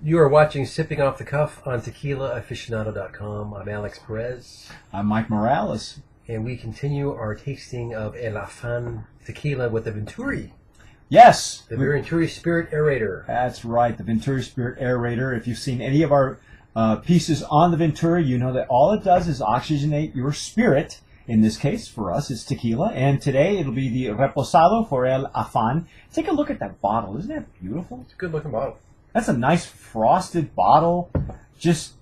You are watching Sipping Off the Cuff on TequilaAficionado.com. I'm Alex Perez, I'm Mike Morales. and we continue our tasting of El Afán tequila with the Venturi, Yes, the Venturi Spirit Aerator. that's right, the Venturi Spirit Aerator. If you've seen any of our pieces on the Venturi, you know that all it does is oxygenate your spirit. In this case, for us, it's tequila. And today, it'll be the Reposado for El Afán. Take a look at that bottle. Isn't that beautiful? It's a good looking bottle. That's a nice frosted bottle. Just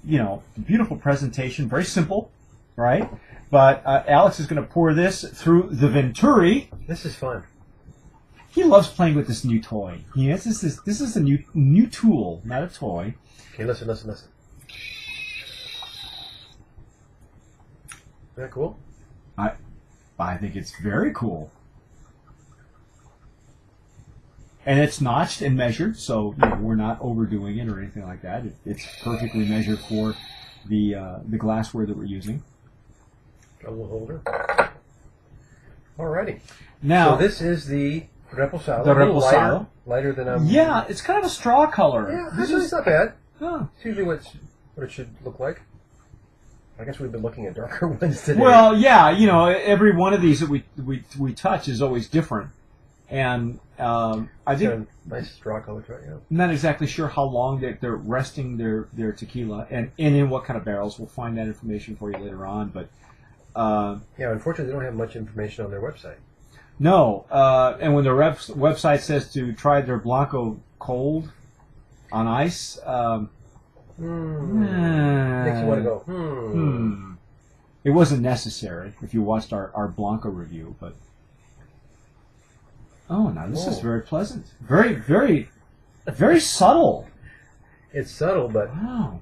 beautiful presentation. Very simple, right? But Alex is going to pour this through the Venturi. This is fun. He loves playing with this new toy. Yes, this is a new tool, not a toy. Okay, listen. Isn't that cool? I think it's very cool. And it's notched and measured, so we're not overdoing it or anything like that. It's perfectly measured for the glassware that we're using. Double holder. Alrighty. Now, so this is the Reposado. The A little Reposado. Lighter than I'm... yeah, it's kind of a straw color. Yeah, it's not bad. Huh. It's usually what it should look like. I guess we've been looking at darker ones today. Well, yeah, every one of these that we touch is always different. And I think nice straw color to it, yeah. I'm not exactly sure how long they're resting their tequila and in what kind of barrels. We'll find that information for you later on. But yeah, unfortunately, they don't have much information on their website. no, and when their website says to try their Blanco cold on ice, Makes you want to go, It wasn't necessary if you watched our Blanco review, but. Oh, now this is very pleasant. Very, very, very subtle. It's subtle, but Wow.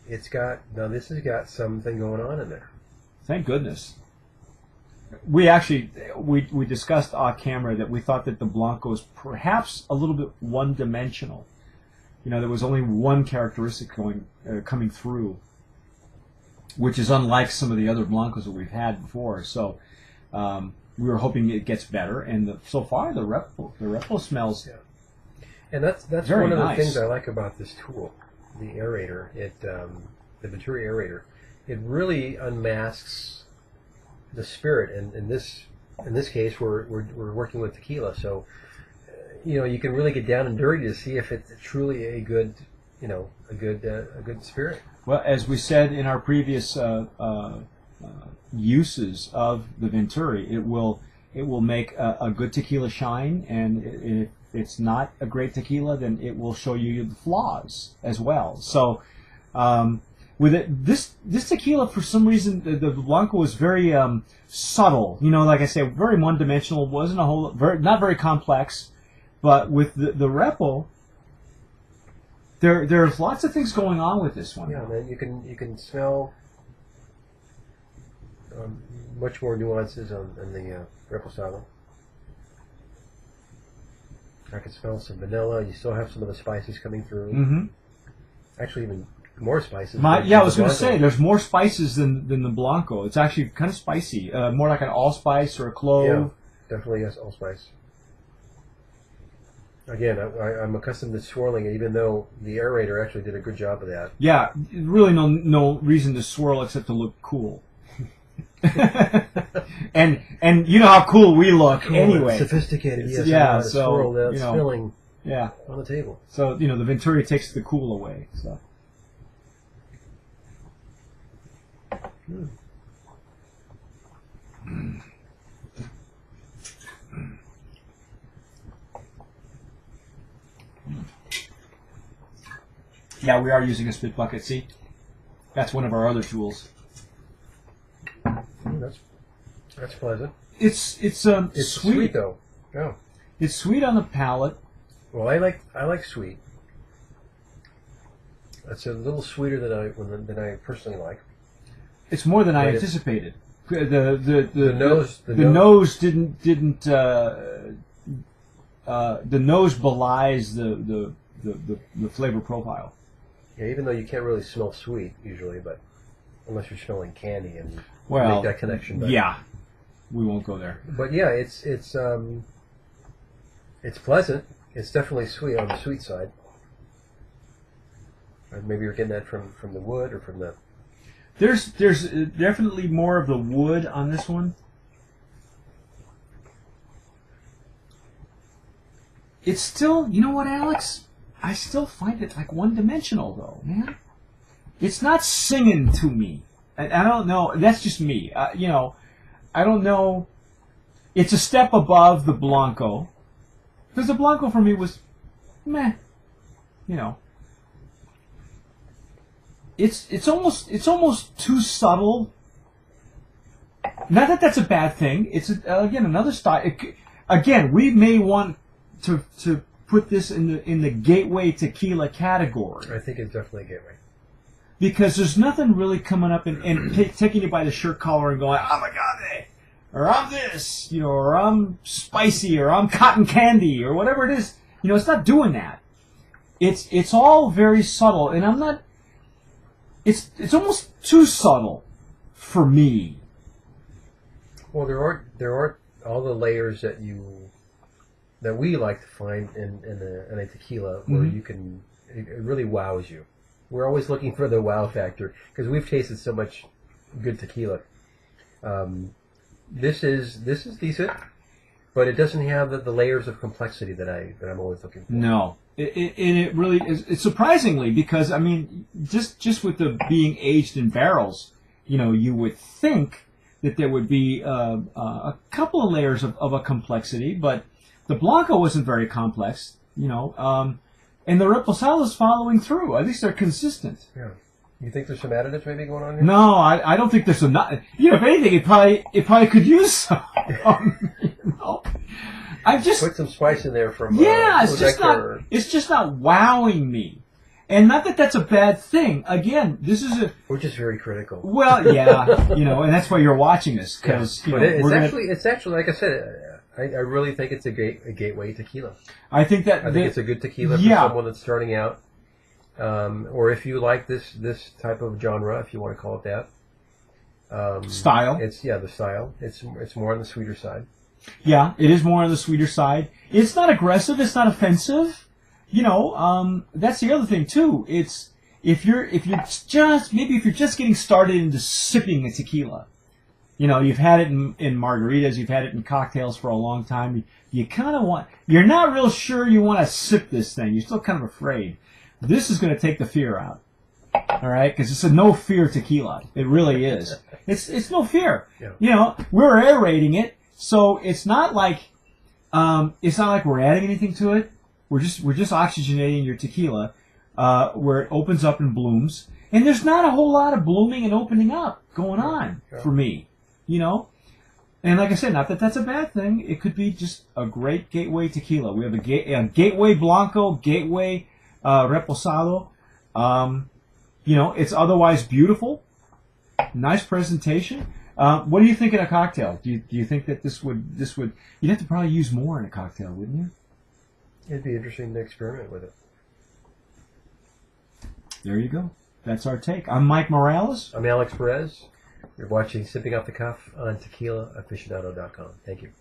this has got something going on in there. Thank goodness. We actually we discussed off camera that we thought that the Blanco was perhaps a little bit one-dimensional. There was only one characteristic coming through, which is unlike some of the other Blancos that we've had before. So. We were hoping it gets better, and so far the Repo smells. Yeah. And that's very one of the nice. things I like about this tool, the aerator. The Venturi aerator. It really unmasks the spirit, and in this case, we're working with tequila, so you can really get down and dirty to see if it's truly a good spirit. Well, as we said in our previous uses of the Venturi, it will make a good tequila shine, and if it's not a great tequila, then it will show you the flaws as well. So with this tequila, for some reason, the Blanco was very subtle. Like I said, very one-dimensional. Wasn't not very complex, but with the Repo, there's lots of things going on with this one. Yeah, man, you can smell. Much more nuances on the Reposado. I can smell some vanilla. You still have some of the spices coming through. Mm-hmm. Actually, even more spices. I was going to say, there's more spices than the Blanco. It's actually kind of spicy. More like an allspice or a clove. Yeah, definitely yes, allspice. Again, I'm accustomed to swirling it, even though the aerator actually did a good job of that. Yeah, really no reason to swirl except to look cool. and you know how cool we look anyway. Sophisticated, yes. Yeah, so swirl that's filling on the table. So the Venturi takes the cool away. So. Yeah, we are using a spit bucket. See, that's one of our other tools. That's pleasant. It's sweet though. Yeah. It's sweet on the palate. Well, I like sweet. It's a little sweeter than I personally like. It's more than I anticipated. The nose didn't the nose belies the flavor profile. Yeah, even though you can't really smell sweet usually, but unless you're smelling candy and well, make that connection. But, yeah, we won't go there. But yeah, it's pleasant. It's definitely sweet on the sweet side. Or maybe you're getting that from the wood or from the. There's definitely more of the wood on this one. It's still, you know what, Alex? I still find it like one-dimensional, though, man. It's not singing to me. I don't know. That's just me. You know, I don't know. It's a step above the Blanco. Because the Blanco for me was meh. You know. It's almost too subtle. Not that that's a bad thing. It's again another style. Again, we may want to put this in the gateway tequila category. I think it's definitely a gateway. Because there's nothing really coming up and taking you by the shirt collar and going, oh my god, or I'm this, you know, or I'm spicy, or I'm cotton candy, or whatever it is. You know, it's not doing that. It's all very subtle, and I'm not. It's almost too subtle for me. Well, there aren't all the layers that we like to find in a tequila where Mm-hmm. you can. It really wows you. We're always looking for the wow factor because we've tasted so much good tequila. This is decent, but it doesn't have the layers of complexity that I'm always looking for. No, it really is. It's surprisingly, because I mean, just with the being aged in barrels, you know, you would think that there would be a couple of layers of a complexity, but the Blanco wasn't very complex, you know. And the Reposado is following through. At least they're consistent. Yeah. You think there's some additives maybe going on here? No, I don't think there's some. You know, if anything, it probably could use some. You know, I've just put some spice in there from it's just not wowing me, and not that that's a bad thing. Again, this is we're just very critical. Well, yeah, you know, and that's why you're watching this because it's actually like I said. I really think it's a gateway tequila. I think it's a good tequila for someone that's starting out, or if you like this type of genre, if you want to call it that. Style. The style. It's more on the sweeter side. Yeah, it is more on the sweeter side. It's not aggressive. It's not offensive. You know, that's the other thing too. It's if you're just getting started into sipping a tequila. You know, you've had it in margaritas, you've had it in cocktails for a long time. You kind of you're not real sure you want to sip this thing. You're still kind of afraid. This is going to take the fear out. All right? Because it's a no fear tequila. It really is. It's no fear. Yeah. You know, we're aerating it, so it's not like we're adding anything to it. We're just oxygenating your tequila, where it opens up and blooms. And there's not a whole lot of blooming and opening up going on for me. You know, and like I said, not that that's a bad thing. It could be just a great gateway tequila. We have a gateway Blanco, gateway Reposado. You know, it's otherwise beautiful, nice presentation. What do you think in a cocktail? Do you think that this would you'd have to probably use more in a cocktail, wouldn't you? It'd be interesting to experiment with it. There you go. That's our take. I'm Mike Morales. I'm Alex Perez. You're watching Sipping Off the Cuff on TequilaAficionado.com. Thank you.